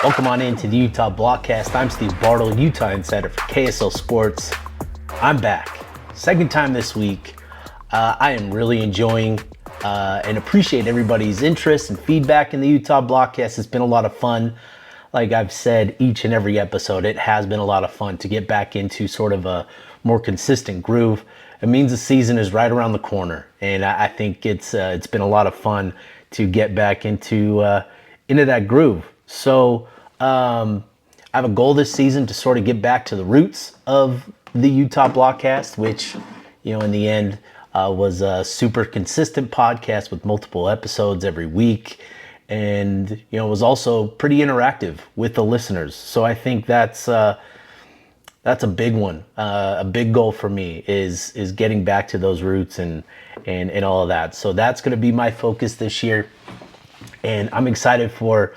Welcome on into the Utah Blockcast. I'm Steve Bartle, Utah Insider for KSL Sports. I'm back. Second time this week. I am really enjoying and appreciate everybody's interest and feedback in the Utah Blockcast. It's been a lot of fun. Like I've said each and every episode, it has been a lot of fun to get back into sort of a more consistent groove. It means the season is right around the corner, and I think it's been a lot of fun to get back into that groove. So I have a goal this season to sort of get back to the roots of the Utah Blockcast, which, in the end was a super consistent podcast with multiple episodes every week. And, was also pretty interactive with the listeners. So I think that's a big one. A big goal for me is getting back to those roots and all of that. So that's going to be my focus this year. And I'm excited for,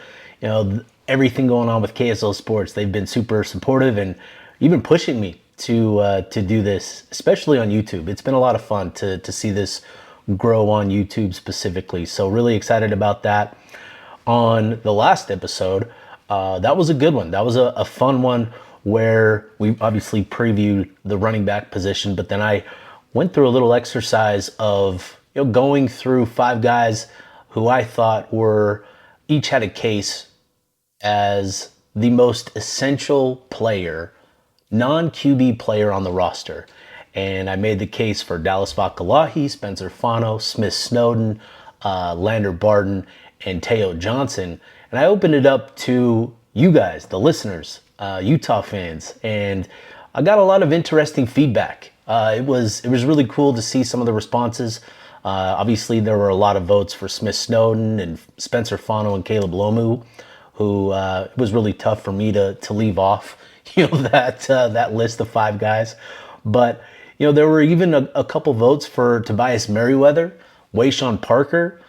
everything going on with KSL Sports. They've been super supportive and even pushing me to do this, especially on YouTube. It's been a lot of fun to see this grow on YouTube specifically. So really excited about that. On the last episode, that was a good one. That was a fun one where we obviously previewed the running back position, but then I went through a little exercise of going through 5 guys who I thought each had a case as the most essential player, non-QB player on the roster. And I made the case for Dallas Vakalahi, Spencer Fano, Smith Snowden, Lander Barton, and Teo Johnson. And I opened it up to you guys, the listeners, Utah fans, and I got a lot of interesting feedback. It was really cool to see some of the responses. Obviously, there were a lot of votes for Smith Snowden and Spencer Fano and Caleb Lomu, who it was really tough for me to leave off, that list of 5 guys. But there were even a couple votes for Tobias Merriweather, Wayshawn Parker,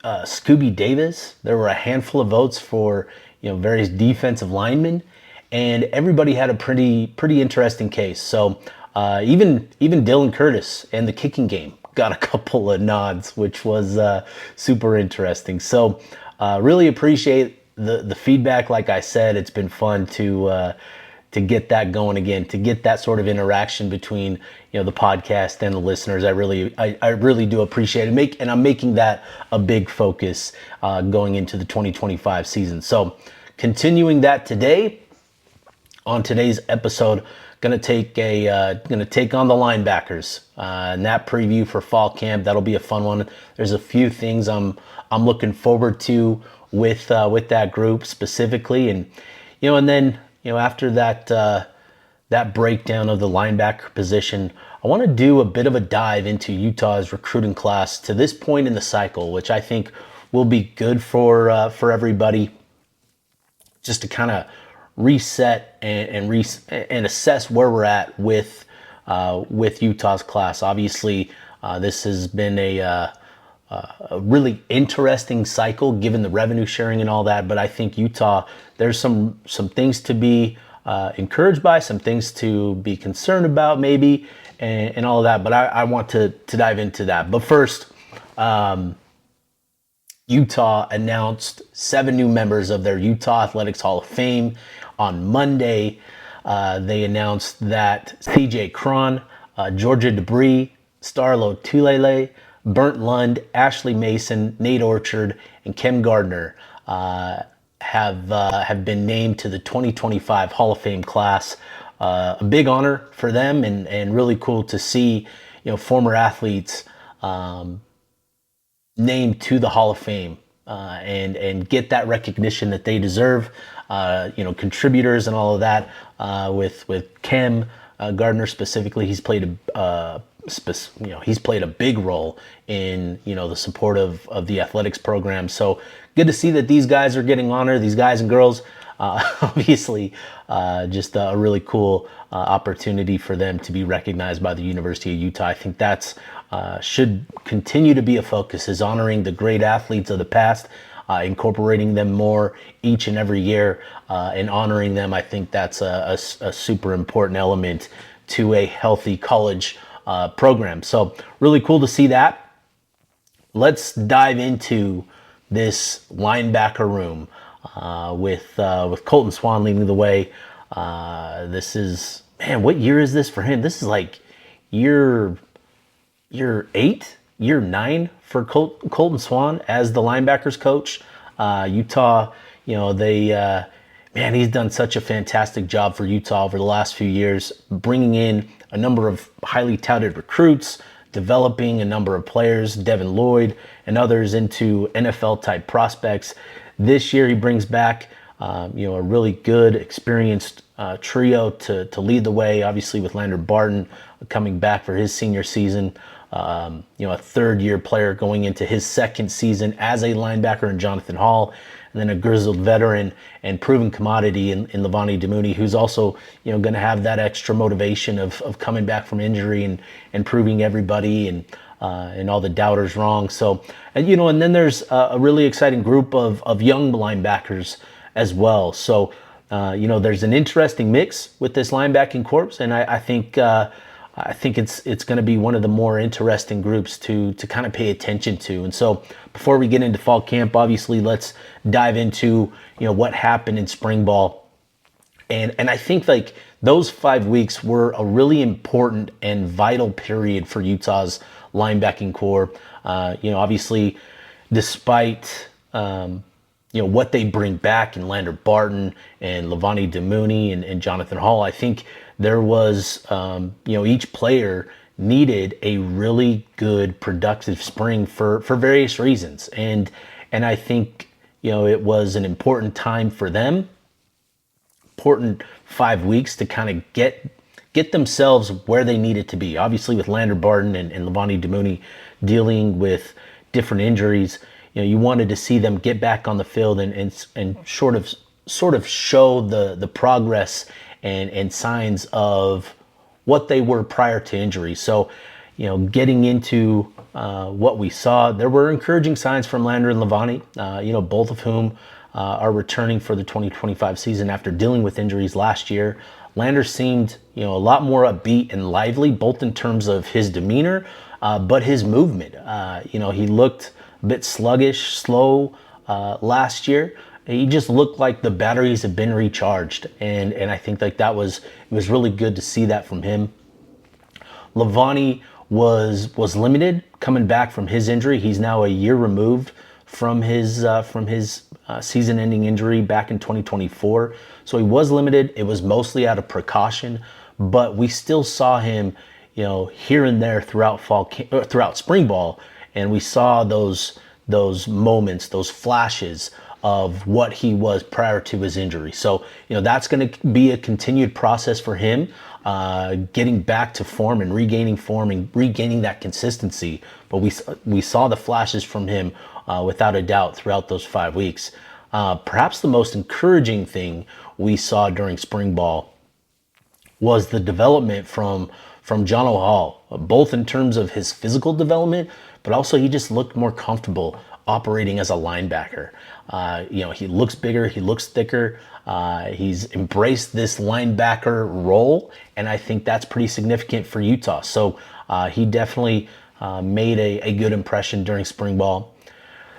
Scooby Davis. There were a handful of votes for various defensive linemen, and everybody had a pretty interesting case. So even Dylan Curtis and the kicking game got a couple of nods, which was super interesting. So really appreciate the feedback. Like I said, it's been fun to get that going again, to get that sort of interaction between the podcast and the listeners. I really do appreciate it. And I'm making that a big focus going into the 2025 season. So continuing that today, on today's episode, gonna take on the linebackers and that preview for fall camp. That'll be a fun one. There's a few things I'm looking forward to with that group specifically, and then after that breakdown of the linebacker position, I want to do a bit of a dive into Utah's recruiting class to this point in the cycle, which I think will be good for everybody, just to kind of reset and assess where we're at with Utah's class. Obviously, this has been a really interesting cycle given the revenue sharing and all that, but I think Utah, there's some things to be encouraged by, some things to be concerned about maybe, and all of that, but I want to dive into that. But first, Utah announced 7 new members of their Utah Athletics Hall of Fame on Monday. They announced that CJ Cron, Georgia Debris, Starlo Tulele, Burnt Lund, Ashley Mason, Nate Orchard, and Kem Gardner have been named to the 2025 Hall of Fame class. A big honor for them, and really cool to see former athletes named to the Hall of Fame and get that recognition that they deserve. Contributors and all of that. With Kem Gardner specifically, he's played a big role in the support of the athletics program. So good to see that these guys are getting honor. These guys and girls, obviously, just a really cool opportunity for them to be recognized by the University of Utah. I think that's should continue to be a focus, is honoring the great athletes of the past, incorporating them more each and every year, and honoring them. I think that's a super important element to a healthy college program. So really cool to see that. Let's dive into this linebacker room. with Colton Swan leading the way. This is, man, what year is this for him? This is like year 8, year 9 for Colton Swan as the linebackers coach. Utah, man, he's done such a fantastic job for Utah over the last few years, bringing in a number of highly touted recruits, developing a number of players, Devin Lloyd and others, into NFL-type prospects. This year he brings back a really good, experienced trio to lead the way, obviously with Lander Barton coming back for his senior season. A third-year player going into his second season as a linebacker in Jonathan Hall, and then a grizzled veteran and proven commodity in Levani Damuni, who's also going to have that extra motivation of coming back from injury and proving everybody and all the doubters wrong. So, and then there's a really exciting group of young linebackers as well. So, there's an interesting mix with this linebacking corps, and I think it's going to be one of the more interesting groups to kind of pay attention to. And so before we get into fall camp, obviously let's dive into what happened in spring ball. And I think like those 5 weeks were a really important and vital period for Utah's linebacking core. Obviously despite what they bring back in Lander Barton and Levani Damuni and Jonathan Hall, I think there was, each player needed a really good, productive spring for various reasons. And I think, it was an important time for them, important 5 weeks to kind of get themselves where they needed to be. Obviously with Lander Barton and Levani Damuni dealing with different injuries, you wanted to see them get back on the field and sort of show the progress and signs of what they were prior to injury. So, getting into what we saw, there were encouraging signs from Lander and Levani, both of whom are returning for the 2025 season after dealing with injuries last year. Lander seemed, a lot more upbeat and lively, both in terms of his demeanor, but his movement. He looked a bit sluggish, slow last year. He just looked like the batteries have been recharged, and I think like it was really good to see that from him. Levani was limited coming back from his injury. He's now a year removed from his season-ending injury back in 2024. So he was limited. It was mostly out of precaution, but we still saw him, here and there throughout spring ball, and we saw those moments, those flashes of what he was prior to his injury. So, that's going to be a continued process for him, getting back to form and regaining that consistency. But we saw the flashes from him without a doubt throughout those 5 weeks. Perhaps the most encouraging thing we saw during spring ball was the development from John Hall, both in terms of his physical development, but also he just looked more comfortable operating as a linebacker. He looks bigger, he looks thicker. He's embraced this linebacker role, and I think that's pretty significant for Utah. So he definitely made a good impression during spring ball.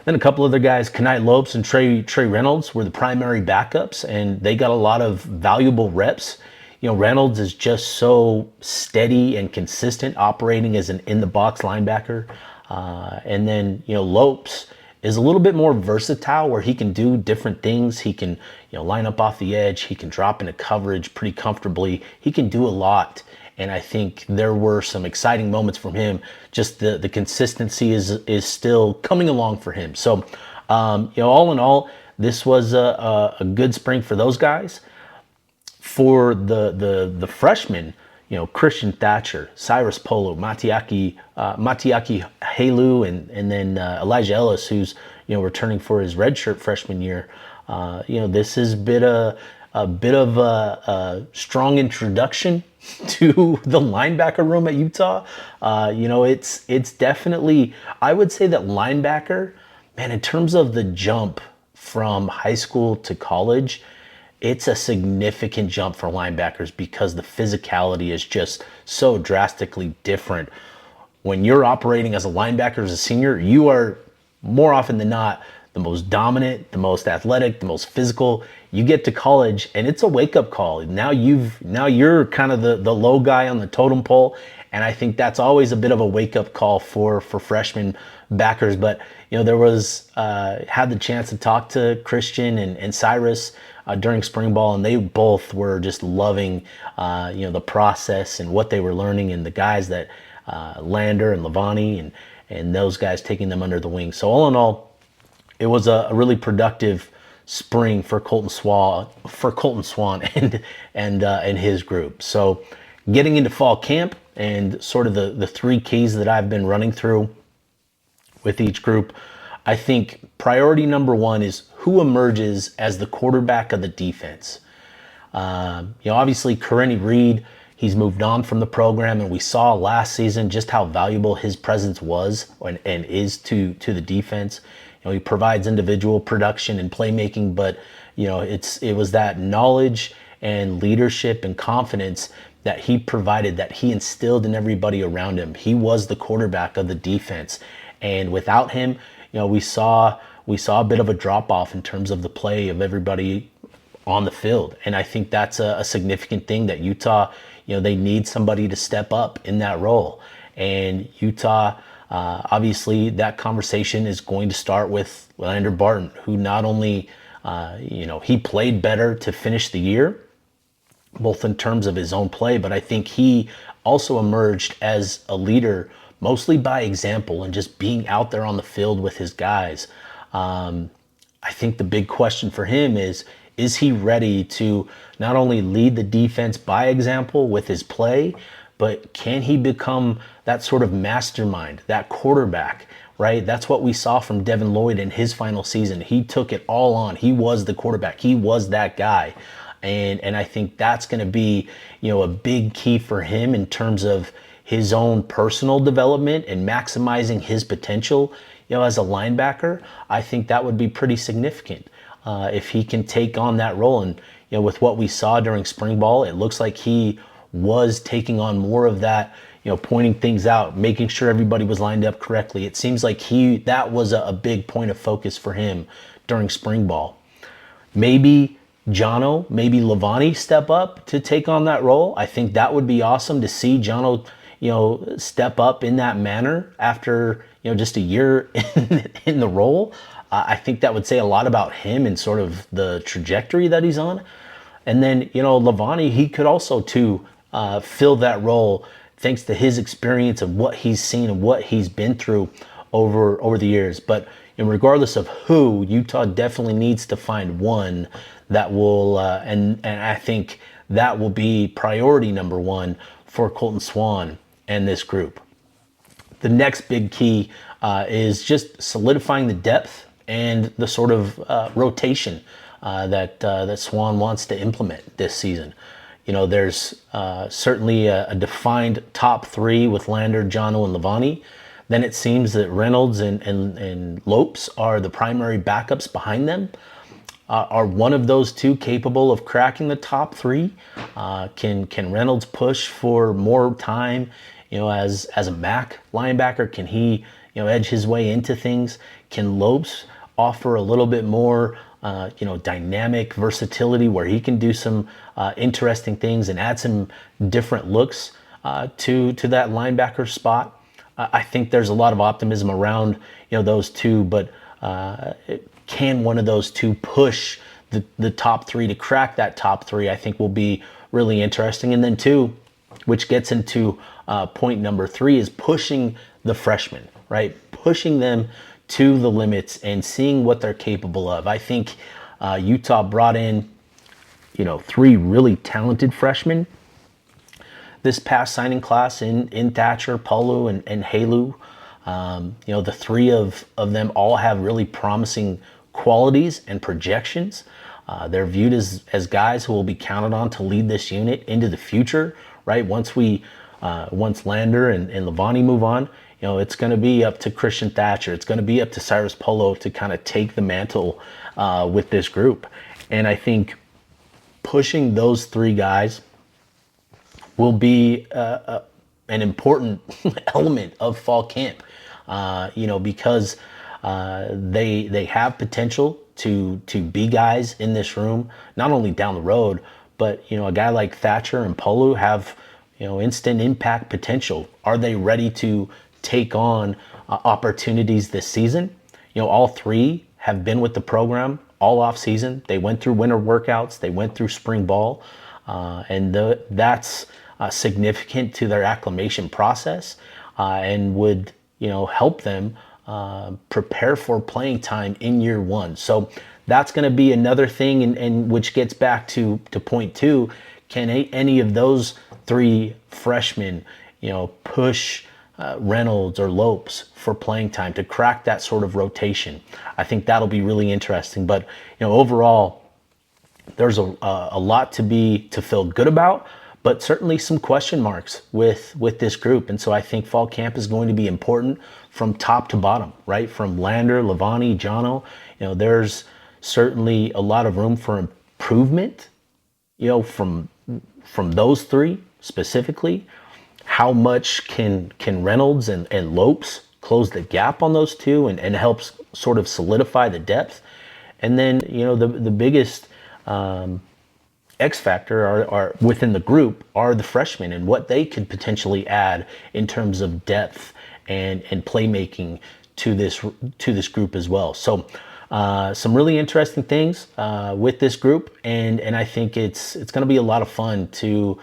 Then a couple other guys, Kenai Lopes and Trey Reynolds, were the primary backups, and they got a lot of valuable reps. Reynolds is just so steady and consistent operating as an in-the-box linebacker. And then, Lopes is a little bit more versatile where he can do different things. He can, line up off the edge. He can drop into coverage pretty comfortably. He can do a lot. And I think there were some exciting moments from him. Just the consistency is still coming along for him. So, all in all, this was a good spring for those guys. For the freshmen, Christian Thatcher, Cyrus Polo, Matiaki Halu, and then Elijah Ellis, who's returning for his redshirt freshman year. This has been a bit of a strong introduction to the linebacker room at Utah. It's definitely, I would say that linebacker, man, in terms of the jump from high school to college, it's a significant jump for linebackers because the physicality is just so drastically different. When you're operating as a linebacker as a senior, you are more often than not the most dominant, the most athletic, the most physical. You get to college and it's a wake-up call. Now you're kind of the low guy on the totem pole. And I think that's always a bit of a wake-up call for freshman backers. But there was had the chance to talk to Christian and Cyrus during spring ball, and they both were just loving the process and what they were learning, and the guys that Lander and Levani and those guys taking them under the wing. So all in all, it was a really productive spring for Colton Swan and his group. So getting into fall camp and sort of the three keys that I've been running through with each group, I think priority number one is who emerges as the quarterback of the defense. Obviously Corinne Reed, he's moved on from the program, and we saw last season just how valuable his presence was and is to the defense. He provides individual production and playmaking, but it was that knowledge and leadership and confidence that he provided, that he instilled in everybody around him. He was the quarterback of the defense, and without him, we saw a bit of a drop off in terms of the play of everybody on the field. And I think that's a significant thing that Utah, they need somebody to step up in that role. And Utah, obviously that conversation is going to start with Lander Barton, who not only, he played better to finish the year, both in terms of his own play, but I think he also emerged as a leader, mostly by example and just being out there on the field with his guys. I think the big question for him is he ready to not only lead the defense by example with his play, but can he become that sort of mastermind, that quarterback, right? That's what we saw from Devin Lloyd in his final season. He took it all on. He was the quarterback. He was that guy. And I think that's going to be, a big key for him in terms of his own personal development and maximizing his potential, as a linebacker. I think that would be pretty significant if he can take on that role. And, with what we saw during spring ball, it looks like he was taking on more of that, pointing things out, making sure everybody was lined up correctly. It seems like that was a big point of focus for him during spring ball. Maybe Jono, maybe Levani step up to take on that role. I think that would be awesome to see Jono, step up in that manner after, just a year in the role. I think that would say a lot about him and sort of the trajectory that he's on. And then, Levani, he could also too fill that role thanks to his experience of what he's seen and what he's been through over the years. But regardless of who, Utah definitely needs to find one that will, and I think that will be priority number one for Colton Swan and this group. The next big key is just solidifying the depth and the sort of rotation that Swan wants to implement this season. There's certainly a defined top three with Lander, Jono, and Levani. Then it seems that Reynolds and Lopes are the primary backups behind them. Are one of those two capable of cracking the top three? Can Reynolds push for more time, as a MAC linebacker? Can he, edge his way into things? Can Lopes offer a little bit more, dynamic versatility where he can do some interesting things and add some different looks to that linebacker spot? I think there's a lot of optimism around, those two, but can one of those two push the top three to crack that top three? I think will be really interesting. And then two, which gets into point number three, is pushing the freshmen, right? Pushing them to the limits and seeing what they're capable of. I think Utah brought in, three really talented freshmen this past signing class in Thatcher, Paulu, and Halu. The three of them all have really promising qualities and projections. They're viewed as guys who will be counted on to lead this unit into the future, right? Once Lander and Levani move on, it's going to be up to Christian Thatcher. It's going to be up to Cyrus Polo to kind of take the mantle with this group. And I think pushing those three guys will be an important element of fall camp, because They have potential to be guys in this room, not only down the road, but a guy like Thatcher and Polu have instant impact potential. Are they ready to take on opportunities this season? All three have been with the program all off season. They went through winter workouts, they went through spring ball, and that's significant to their acclimation process, and would help them prepare for playing time in year one. So that's going to be another thing, and which gets back to point two. Can any of those three freshmen push Reynolds or Lopes for playing time to crack that sort of rotation? I think that'll be really interesting. But overall, there's a lot to feel good about, but certainly some question marks with this group. And so I think fall camp is going to be important from top to bottom, right? From Lander, Levani, Jono, there's certainly a lot of room for improvement, from those three specifically. How much can Reynolds and Lopes close the gap on those two and helps sort of solidify the depth? And then, the biggest X factor are within the group are the freshmen and what they could potentially add in terms of depth and playmaking to this group as well. So some really interesting things with this group, and I think it's going to be a lot of fun to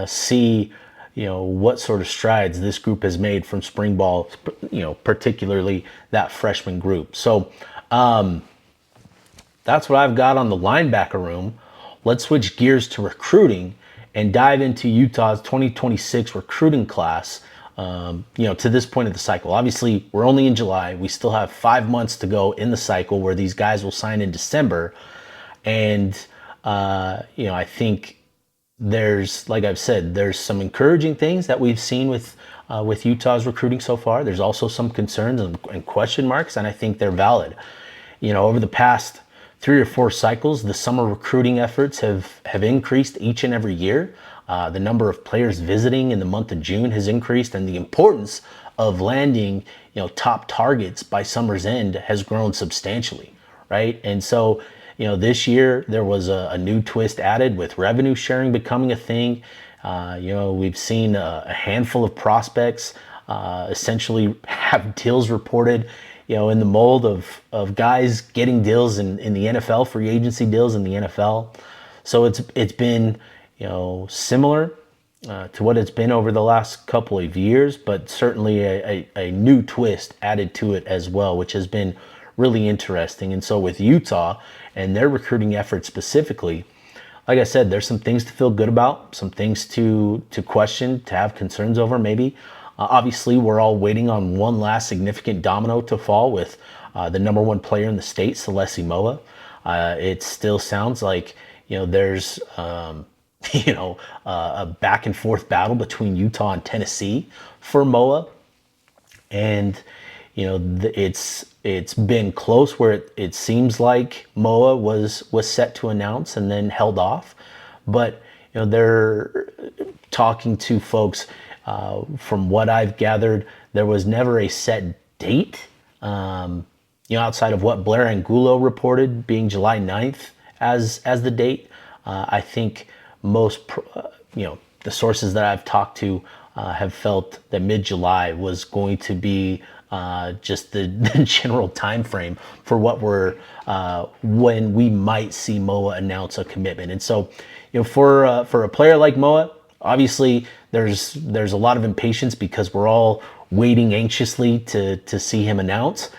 see what sort of strides this group has made from spring ball, particularly that freshman group. So that's what I've got on the linebacker room. Let's switch gears to recruiting and dive into Utah's 2026 recruiting class. To this point of the cycle, obviously we're only in July. We still have 5 months to go in the cycle where these guys will sign in December. And, I think like I've said, there's some encouraging things that we've seen with Utah's recruiting so far. There's also some concerns and question marks, and I think they're valid. Over the past 3 or 4 cycles, the summer recruiting efforts have increased each and every year. The number of players visiting in the month of June has increased, and the importance of landing, top targets by summer's end has grown substantially, right? And so, this year there was a new twist added with revenue sharing becoming a thing. We've seen a handful of prospects essentially have deals reported, in the mold of guys getting deals in the NFL, free agency deals in the NFL. So it's been, similar to what it's been over the last couple of years, but certainly a new twist added to it as well, which has been really interesting. And so with Utah and their recruiting efforts specifically, like I said, there's some things to feel good about, some things to question, to have concerns over maybe. Obviously, we're all waiting on one last significant domino to fall with the number one player in the state, Celesi Moa. It still sounds like, there's a back and forth battle between Utah and Tennessee for Moa. And, it's been close where it seems like Moa was set to announce and then held off. But, they're talking to folks. From what I've gathered, there was never a set date, outside of what Blair Angulo reported being July 9th as the date. I think most, the sources that I've talked to have felt that mid-July was going to be just the general time frame for what when we might see Moa announce a commitment. And so, for a player like Moa, obviously there's a lot of impatience because we're all waiting anxiously to see him announce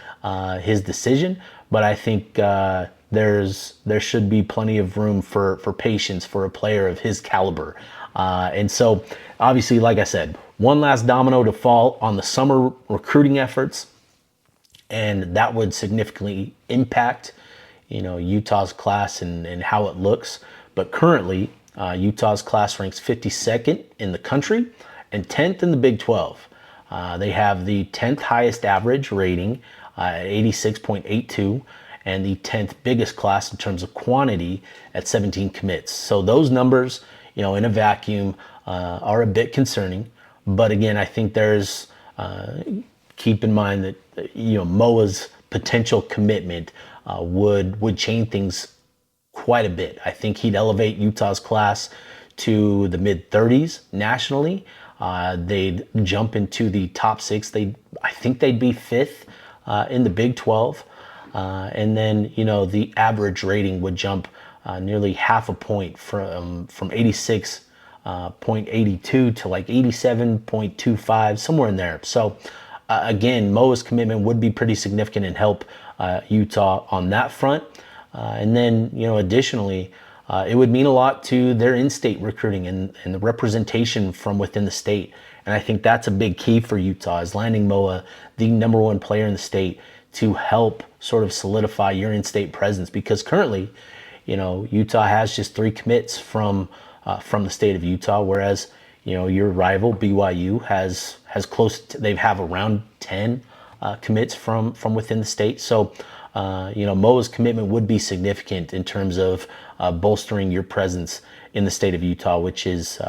his decision. But I think there should be plenty of room for patience for a player of his caliber. And so obviously, like I said, one last domino to fall on the summer recruiting efforts, and that would significantly impact, Utah's class and how it looks. But currently, Utah's class ranks 52nd in the country and 10th in the Big 12. They have the 10th highest average rating at 86.82, and the 10th biggest class in terms of quantity at 17 commits. So those numbers, in a vacuum, are a bit concerning. But again, I think there's, keep in mind that, Moa's potential commitment would change things quite a bit. I think he'd elevate Utah's class to the mid 30s nationally. They'd jump into the top six. I think they'd be fifth in the Big 12. And then, the average rating would jump nearly half a point from 86.82 to like 87.25, somewhere in there. So again, Moa's commitment would be pretty significant and help Utah on that front. And then, additionally, it would mean a lot to their in-state recruiting and the representation from within the state. And I think that's a big key for Utah, is landing Moa, the number one player in the state, to help sort of solidify your in-state presence. Because currently, Utah has just 3 commits from the state of Utah, whereas, your rival BYU has they have around 10 commits from within the state. So, Moa's commitment would be significant in terms of bolstering your presence in the state of Utah, which is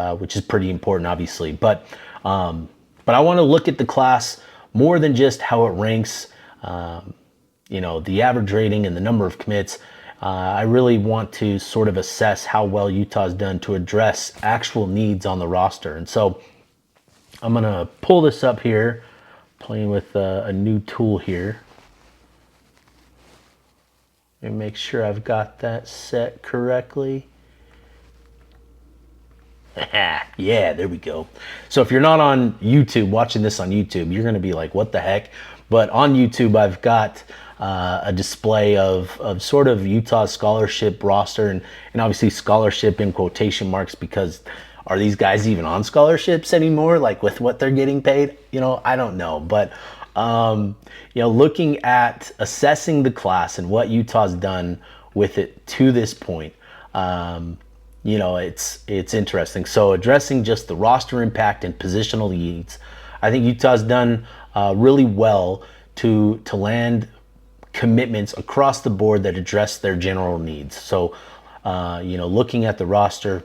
pretty important, obviously. But I want to look at the class more than just how it ranks, the average rating and the number of commits. I really want to sort of assess how well Utah's done to address actual needs on the roster. And so I'm going to pull this up here, playing with a new tool here, and make sure I've got that set correctly. Yeah, there we go. So if you're not on YouTube, watching this on YouTube, you're going to be like, what the heck? But on YouTube, I've got a display of sort of Utah's scholarship roster, and obviously scholarship in quotation marks, because are these guys even on scholarships anymore? Like, with what they're getting paid? I don't know. But, looking at assessing the class and what Utah's done with it to this point, it's interesting. So addressing just the roster impact and positional needs, I think Utah's done really well to land commitments across the board that address their general needs. So, looking at the roster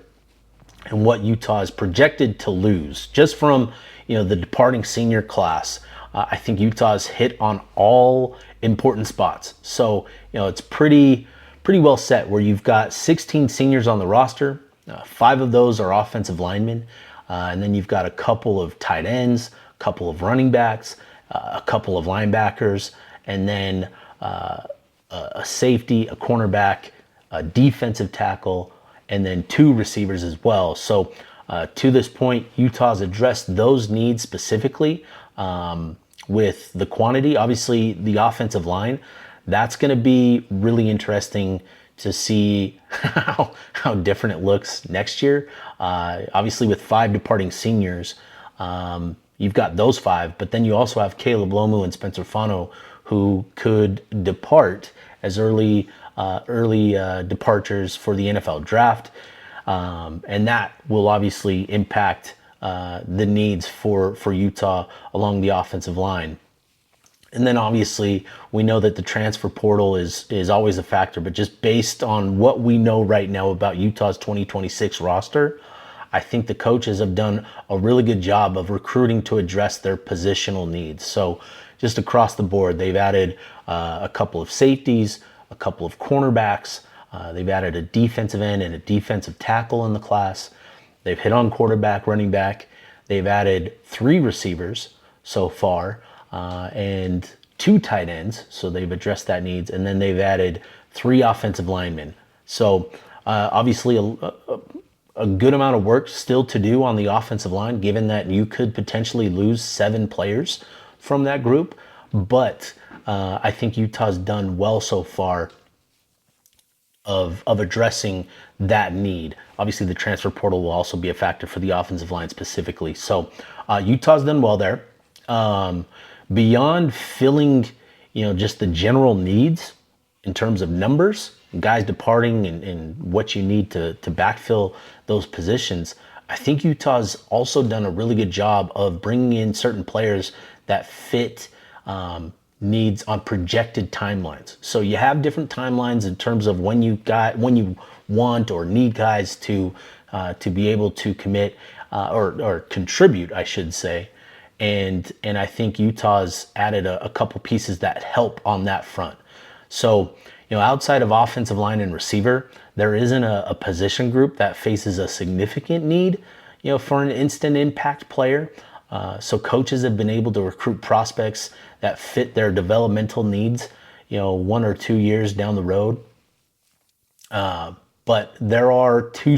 and what Utah is projected to lose just from, the departing senior class, I think Utah's hit on all important spots. So, it's pretty well set, where you've got 16 seniors on the roster. 5 of those are offensive linemen. And then you've got a couple of tight ends, a couple of running backs, a couple of linebackers, and then a safety, a cornerback, a defensive tackle, and then 2 receivers as well. So to this point, Utah's addressed those needs specifically with the quantity. Obviously, the offensive line, that's going to be really interesting to see how different it looks next year. Obviously, with 5 departing seniors, you've got those 5, but then you also have Caleb Lomu and Spencer Fano, who could depart as early departures for the NFL draft. And that will obviously impact the needs for Utah along the offensive line. And then obviously we know that the transfer portal is always a factor, but just based on what we know right now about Utah's 2026 roster, I think the coaches have done a really good job of recruiting to address their positional needs. So just across the board, they've added a couple of safeties, a couple of cornerbacks. They've added a defensive end and a defensive tackle in the class. They've hit on quarterback, running back. They've added 3 receivers so far and 2 tight ends. So they've addressed that needs. And then they've added 3 offensive linemen. So obviously a good amount of work still to do on the offensive line, given that you could potentially lose 7 players from that group. But I think Utah's done well so far of addressing that need. Obviously, the transfer portal will also be a factor for the offensive line specifically. So Utah's done well there. Beyond filling, just the general needs in terms of numbers, guys departing and what you need to backfill those positions, I think Utah's also done a really good job of bringing in certain players that fit needs on projected timelines. So you have different timelines in terms of when you want or need guys to be able to commit or contribute, I should say. and I think Utah's added a couple pieces that help on that front. So, outside of offensive line and receiver, there isn't a position group that faces a significant need, for an instant impact player. So coaches have been able to recruit prospects that fit their developmental needs, 1 or 2 years down the road. But there are two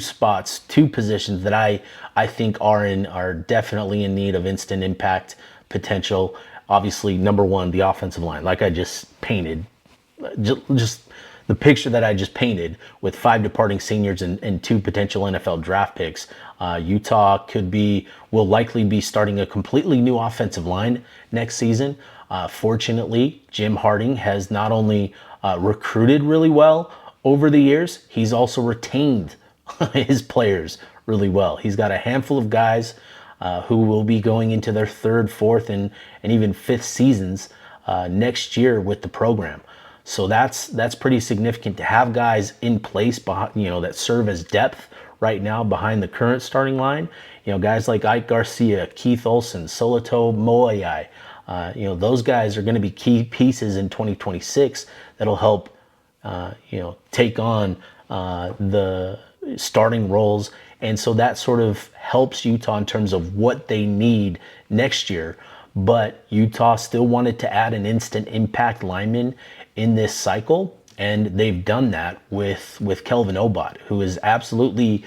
positions that I think are definitely in need of instant impact potential. Obviously, number one, the offensive line, like I just painted, just the picture that I just painted with 5 departing seniors and 2 potential NFL draft picks. Utah will likely be starting a completely new offensive line next season. Fortunately, Jim Harding has not only recruited really well over the years, he's also retained his players really well. He's got a handful of guys who will be going into their 3rd, 4th, and even 5th seasons next year with the program. So that's pretty significant to have guys in place behind, that serve as depth right now behind the current starting line. Guys like Ike Garcia, Keith Olson, Soloto Moayai. Those guys are going to be key pieces in 2026 that'll help take on the starting roles. And so that sort of helps Utah in terms of what they need next year. But Utah still wanted to add an instant impact lineman in this cycle. And they've done that with Kelvin Obot, who is absolutely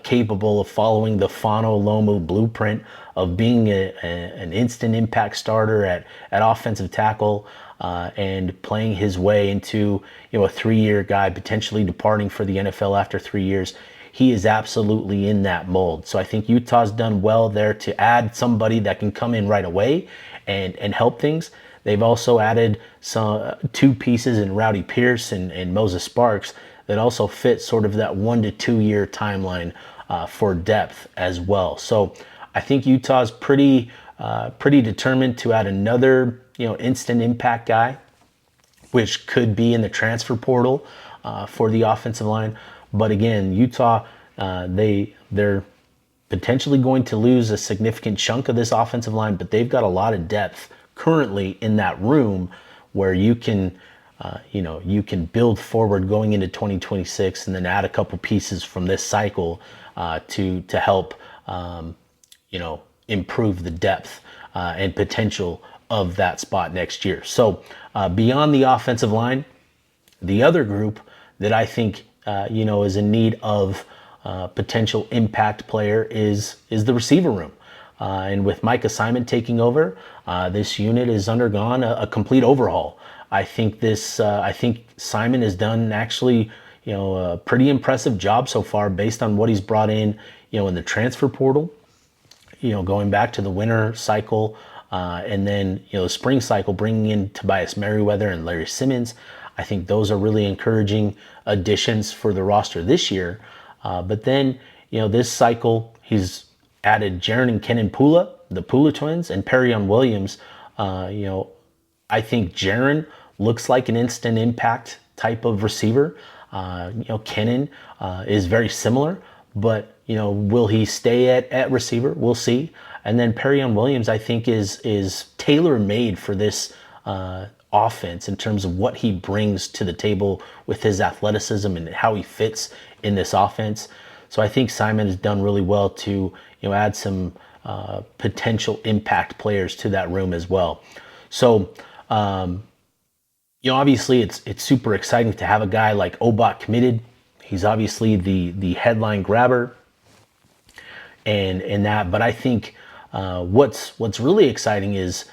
capable of following the Fano Lomu blueprint of being an instant impact starter at offensive tackle. And playing his way into a 3-year guy, potentially departing for the NFL after 3 years. He is absolutely in that mold. So I think Utah's done well there to add somebody that can come in right away and help things. They've also added 2 pieces in Rowdy Pierce and Moses Sparks that also fit sort of that 1 to 2 year timeline for depth as well. So I think Utah's pretty determined to add another instant impact guy, which could be in the transfer portal for the offensive line. But again, Utah, they're potentially going to lose a significant chunk of this offensive line, but they've got a lot of depth currently in that room where you can build forward going into 2026 and then add a couple pieces from this cycle to help improve the depth and potential of that spot next year. So beyond the offensive line, the other group that I think is in need of potential impact player is the receiver room. And with Micah Simon taking over, this unit has undergone a complete overhaul. I think Simon has done actually a pretty impressive job so far based on what he's brought in the transfer portal. Going back to the winter cycle. And then, the spring cycle, bringing in Tobias Merriweather and Larry Simmons. I think those are really encouraging additions for the roster this year. But then, this cycle, he's added Jaron and Kenan Pula, the Pula twins, and Perrion Williams. I think Jaron looks like an instant impact type of receiver. Kenan is very similar, but, will he stay at receiver? We'll see. And then Perrion Williams, I think, is tailor-made for this offense in terms of what he brings to the table with his athleticism and how he fits in this offense. So I think Simon has done really well to add some potential impact players to that room as well. So obviously it's super exciting to have a guy like Obot committed. He's obviously the headline grabber and that, but I think what's really exciting is,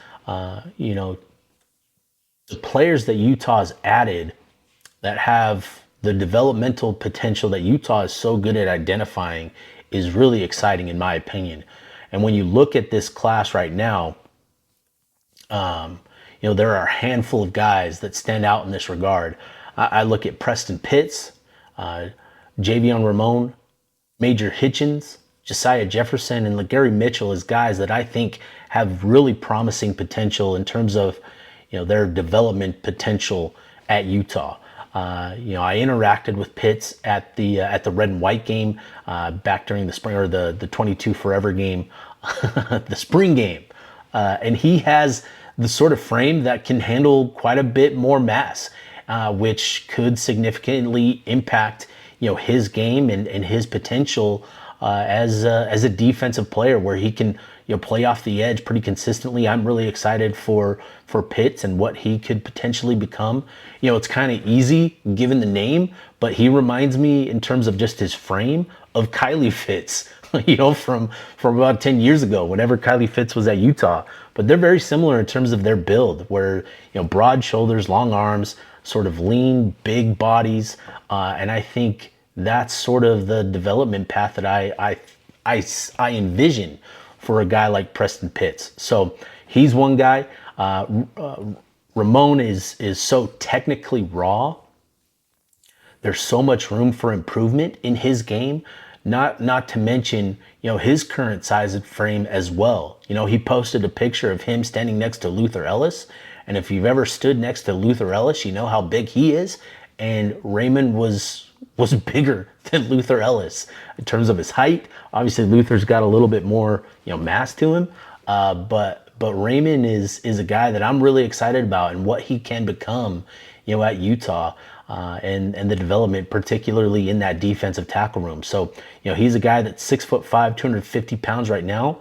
the players that Utah's added that have the developmental potential that Utah is so good at identifying is really exciting in my opinion. And when you look at this class right now, there are a handful of guys that stand out in this regard. I look at Preston Pitts, Javion Ramon, Major Hitchens, Josiah Jefferson, and Gary Mitchell as guys that I think have really promising potential in terms of, their development potential at Utah. I interacted with Pitts at the red and white game back during the spring, or the 22 Forever game, the spring game And he has the sort of frame that can handle quite a bit more mass, which could significantly impact, his game and his potential as a defensive player, where he can, play off the edge pretty consistently. I'm really excited for Pitts and what he could potentially become. It's kind of easy given the name, but he reminds me in terms of just his frame of Kylie Fitz, from about 10 years ago, whenever Kylie Fitz was at Utah. But they're very similar in terms of their build, where, broad shoulders, long arms, sort of lean, big bodies. And I think that's sort of the development path that I envision for a guy like Preston Pitts. So he's one guy. Ramon is so technically raw. There's so much room for improvement in his game. Not to mention, his current size and frame as well. He posted a picture of him standing next to Luther Ellis. And if you've ever stood next to Luther Ellis, you know how big he is. And Raymond was bigger than Luther Ellis in terms of his height. Obviously, Luther's got a little bit more, mass to him. But Raymond is a guy that I'm really excited about and what he can become, at Utah. And the development, particularly in that defensive tackle room. So, he's a guy that's 6'5", 250 pounds right now.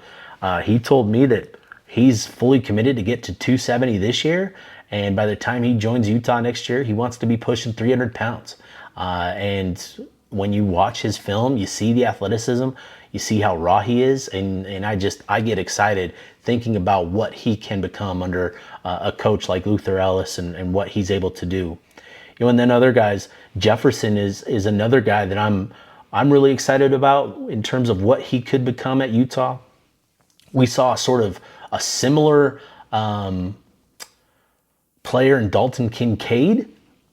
He told me that he's fully committed to get to 270 this year. And by the time he joins Utah next year, he wants to be pushing 300 pounds. And when you watch his film, you see the athleticism, you see how raw he is. And I get excited thinking about what he can become under a coach like Luther Ellis and what he's able to do. And then other guys, Jefferson is another guy that I'm really excited about in terms of what he could become at Utah. We saw sort of a similar player in Dalton Kincaid.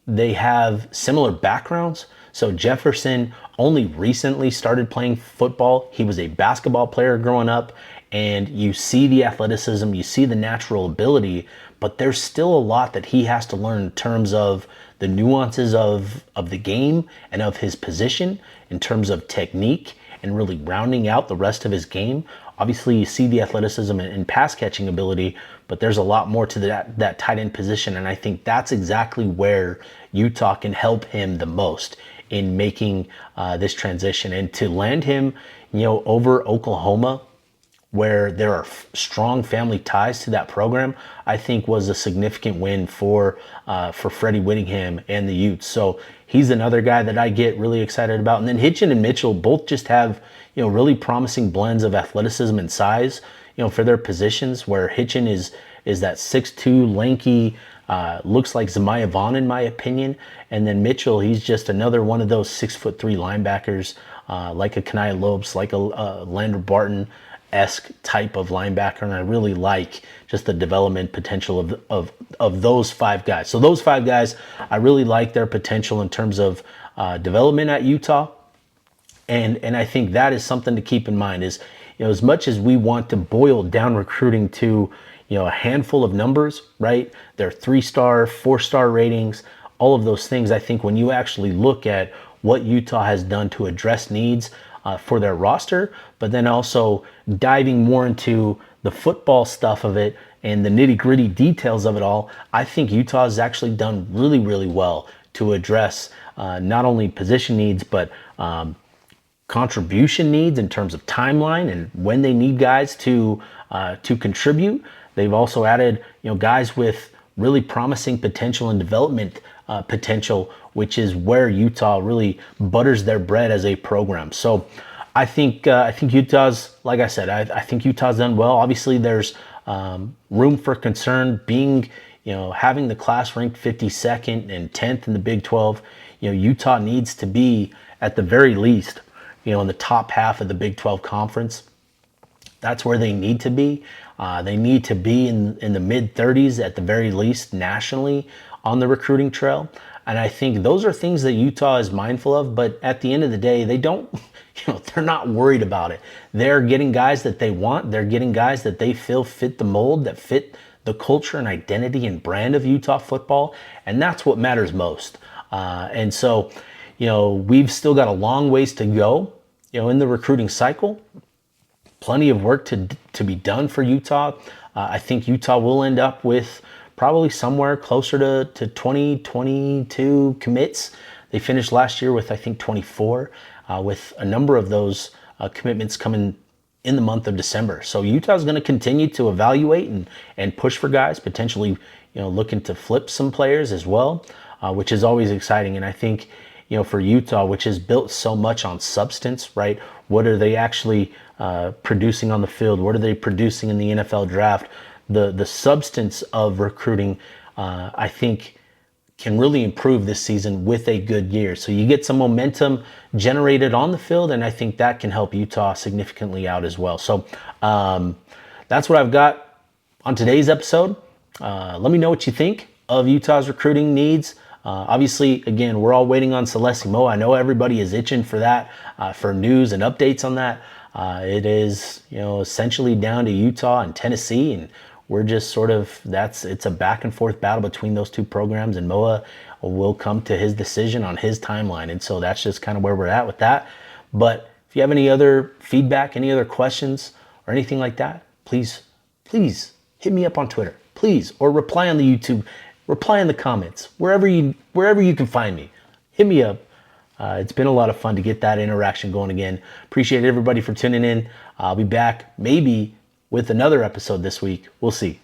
They have similar backgrounds. So Jefferson only recently started playing football. He was a basketball player growing up, and you see the athleticism, you see the natural ability, but there's still a lot that he has to learn in terms of the nuances of the game and of his position, in terms of technique and really rounding out the rest of his game. Obviously, you see the athleticism and pass catching ability, but there's a lot more to that tight end position. And I think that's exactly where Utah can help him the most in making this transition. And to land him, over Oklahoma, where there are strong family ties to that program, I think was a significant win for Freddie Whittingham and the Utes. So he's another guy that I get really excited about. And then Hitchen and Mitchell both just have, really promising blends of athleticism and size, for their positions, where Hitchen is that 6'2", lanky, looks like Zemiah Vaughn in my opinion. And then Mitchell, he's just another one of those 6'3" linebackers, like a Kania Lopes, like a Lander Barton-esque type of linebacker, and I really like just the development potential of those five guys. So those five guys, I really like their potential in terms of development at Utah, and I think that is something to keep in mind. Is as much as we want to boil down recruiting to a handful of numbers, right? Their 3-star, 4-star ratings, all of those things. I think when you actually look at what Utah has done to address needs for their roster, but then also diving more into the football stuff of it and the nitty-gritty details of it all, I think Utah has actually done really, really well to address not only position needs, but contribution needs in terms of timeline and when they need guys to contribute. They've also added guys with really promising potential and development potential, which is where Utah really butters their bread as a program. So I think Utah's, like I said, I think Utah's done well. Obviously, there's room for concern being, having the class ranked 52nd and 10th in the Big 12. Utah needs to be at the very least, in the top half of the Big 12 conference. That's where they need to be. They need to be in the mid-30s at the very least nationally on the recruiting trail. And I think those are things that Utah is mindful of, but at the end of the day, they don't, they're not worried about it. They're getting guys that they want. They're getting guys that they feel fit the mold, that fit the culture and identity and brand of Utah football. And that's what matters most. And so, we've still got a long ways to go, in the recruiting cycle. Plenty of work to be done for Utah I think Utah will end up with probably somewhere closer to 20, 22 commits. They finished last year with, I think, 24, with a number of those commitments coming in the month of December. So Utah's going to continue to evaluate and push for guys, potentially, looking to flip some players as well, which is always exciting. And I think, for Utah, which has built so much on substance, right? What are they actually producing on the field? What are they producing in the NFL draft? The substance of recruiting, I think, can really improve this season with a good year. So you get some momentum generated on the field, and I think that can help Utah significantly out as well. So that's what I've got on today's episode. Let me know what you think of Utah's recruiting needs. Obviously, again, we're all waiting on Celeste Mo. I know everybody is itching for that, for news and updates on that. It is, essentially down to Utah and Tennessee, and we're just sort of, it's a back and forth battle between those two programs, and Moa will come to his decision on his timeline. And so that's just kind of where we're at with that. But if you have any other feedback, any other questions or anything like that, please hit me up on Twitter, please, or reply on the YouTube, reply in the comments, wherever you can find me. Hit me up. It's been a lot of fun to get that interaction going again. Appreciate everybody for tuning in. I'll be back maybe with another episode this week. We'll see.